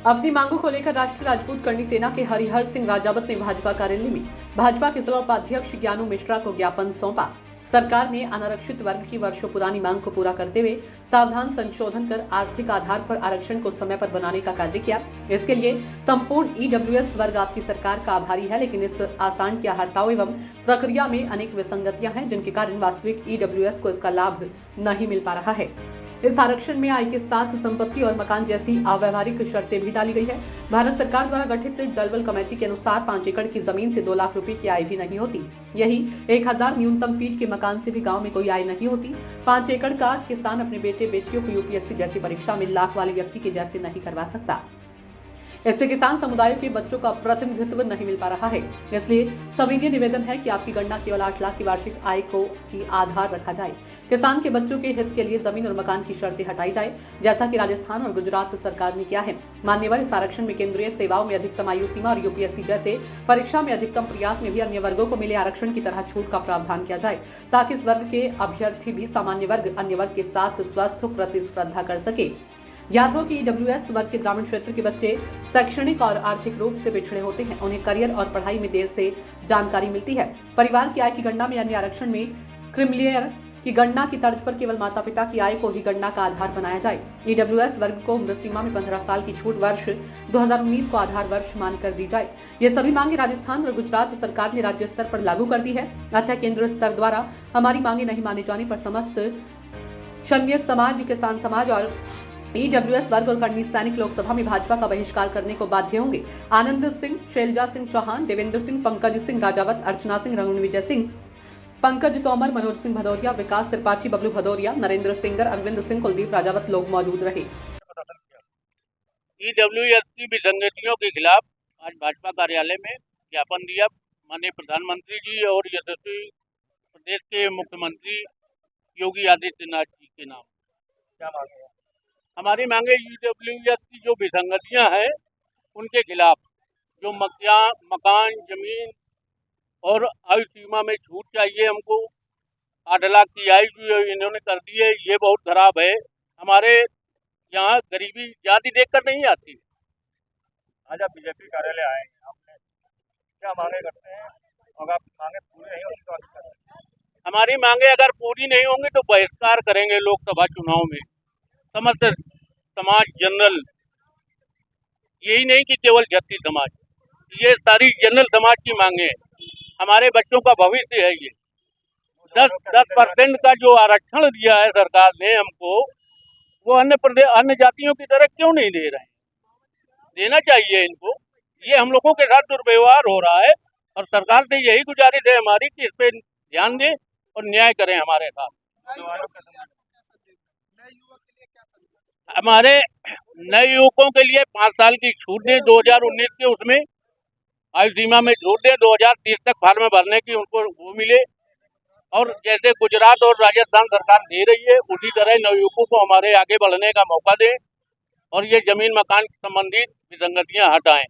अपनी मांगों को लेकर राष्ट्रीय राजपूत करनी सेना के हरिहर सिंह राजावत ने भाजपा कार्यालय में भाजपा के जिला उपाध्यक्ष ज्ञानू मिश्रा को ज्ञापन सौंपा। सरकार ने अनारक्षित वर्ग की वर्षों पुरानी मांग को पूरा करते हुए सावधान संशोधन कर आर्थिक आधार पर आरक्षण को समय पर बनाने का कार्य किया। इसके लिए संपूर्ण ईडब्ल्यूएस वर्ग आपकी सरकार का आभारी है, लेकिन इस आसान की हड़ताल एवं प्रक्रिया में अनेक विसंगतियां हैं, जिनके कारण वास्तविक ईडब्ल्यूएस को इसका लाभ नहीं मिल पा रहा है। इस आरक्षण में आय के साथ संपत्ति और मकान जैसी अव्यवहारिक शर्तें भी डाली गई है। भारत सरकार द्वारा गठित दलबल कमेटी के अनुसार 5 एकड़ की जमीन से 2 लाख रुपए की आय भी नहीं होती। यही 1000 न्यूनतम फीट के मकान से भी गांव में कोई आय नहीं होती। 5 एकड़ का किसान अपने बेटे बेटियों को यूपीएससी जैसी परीक्षा में लाख वाले व्यक्ति के जैसे नहीं करवा सकता। इससे किसान समुदायों के बच्चों का प्रतिनिधित्व नहीं मिल पा रहा है। इसलिए सविनय निवेदन है कि आपकी गणना केवल 8 लाख की वार्षिक आय को ही आधार रखा जाए। किसान के बच्चों के हित के लिए जमीन और मकान की शर्तें हटाई जाए, जैसा कि राजस्थान और गुजरात सरकार ने किया है। मान्यवर इस आरक्षण में केंद्रीय सेवाओं में अधिकतम आयु सीमा और यूपीएससी जैसे परीक्षा में अधिकतम प्रयास में भी अन्य वर्गों को मिले आरक्षण की तरह छूट का प्रावधान किया जाए, ताकि इस वर्ग के अभ्यर्थी भी सामान्य वर्ग अन्य वर्ग के साथ स्वस्थ प्रतिस्पर्धा कर सके। ज्ञात हो कि ईडब्ल्यूएस वर्ग के ग्रामीण क्षेत्र के बच्चे शैक्षणिक और आर्थिक रूप से पिछड़े होते हैं। उन्हें करियर और पढ़ाई में देर से जानकारी मिलती है। परिवार की आय की गणना में अन्य आरक्षण में क्रीमिलेयर की गणना की तर्ज पर केवल माता पिता की आय को ही गणना का आधार बनाया जाए। ईडब्ल्यूएस वर्ग को उम्र सीमा में 15 साल की छूट वर्ष 2019 को आधार वर्ष मानकर दी जाए। ये सभी मांगे राजस्थान और गुजरात सरकार ने राज्य स्तर पर लागू कर दी है। अतः केंद्र स्तर द्वारा हमारी मांगे नहीं माने जाने पर समस्त क्षत्रिय समाज, किसान समाज और ईडब्ल्यूएस वर्ग और करनी सैनिक लोकसभा में भाजपा का बहिष्कार करने को बाध्य होंगे। आनंद सिंह, शैलजा सिंह चौहान, देवेंद्र सिंह, पंकज सिंह राजावत, अर्चना सिंह, रणविजय सिंह, पंकज तोमर, मनोज सिंह भदौरिया, विकास त्रिपाठी, बबलू भदौरिया, नरेंद्र सिंगर, अरविंद सिंह, कुलदीप राजावत लोग मौजूद रहे। ईडब्ल्यूएस की विसंगतियों के खिलाफ आज भाजपा कार्यालय में ज्ञापन दिया। माननीय प्रधानमंत्री जी और यशस्वी प्रदेश के मुख्यमंत्री योगी आदित्यनाथ जी के नाम। क्या मांगे हैं? हमारी मांगे ईडब्ल्यूएस की जो विसंगतियां हैं उनके खिलाफ, जो मकान, जमीन और आयु सीमा में छूट चाहिए हमको। 8 लाख की आयु जो इन्होंने कर दी है, ये बहुत खराब है। हमारे यहाँ गरीबी जाति देखकर नहीं आती। आज आप बीजेपी कार्यालय आए हैं, आपने क्या मांगे करते हैं? अगर आप मांगे पूरी नहीं होगी तो क्या करें? हमारी मांगे अगर पूरी नहीं होंगी तो बहिष्कार करेंगे लोकसभा चुनाव में। समस्त समाज जनरल, यही नहीं कि केवल जाति समाज, ये सारी जनरल समाज की मांगे हैं। हमारे बच्चों का भविष्य है। ये 10% का जो आरक्षण दिया है सरकार ने हमको, वो अन्य जातियों की तरह क्यों नहीं दे रहे हैं? देना चाहिए इनको। ये हम लोगों के साथ दुर्व्यवहार हो रहा है और सरकार से यही गुजारिश है हमारी कि इस पे ध्यान दें और न्याय करें हमारे साथ। हमारे नए युवकों के लिए 5 साल की छूट दें 2019 के, उसमें आयु सीमा में छूट दें, 2030 तक फार्म भरने की उनको वो मिले। और जैसे गुजरात और राजस्थान सरकार दे रही है, उसी तरह नवयुवकों को हमारे आगे बढ़ने का मौका दें और ये जमीन मकान संबंधित विसंगतियां हटाएं।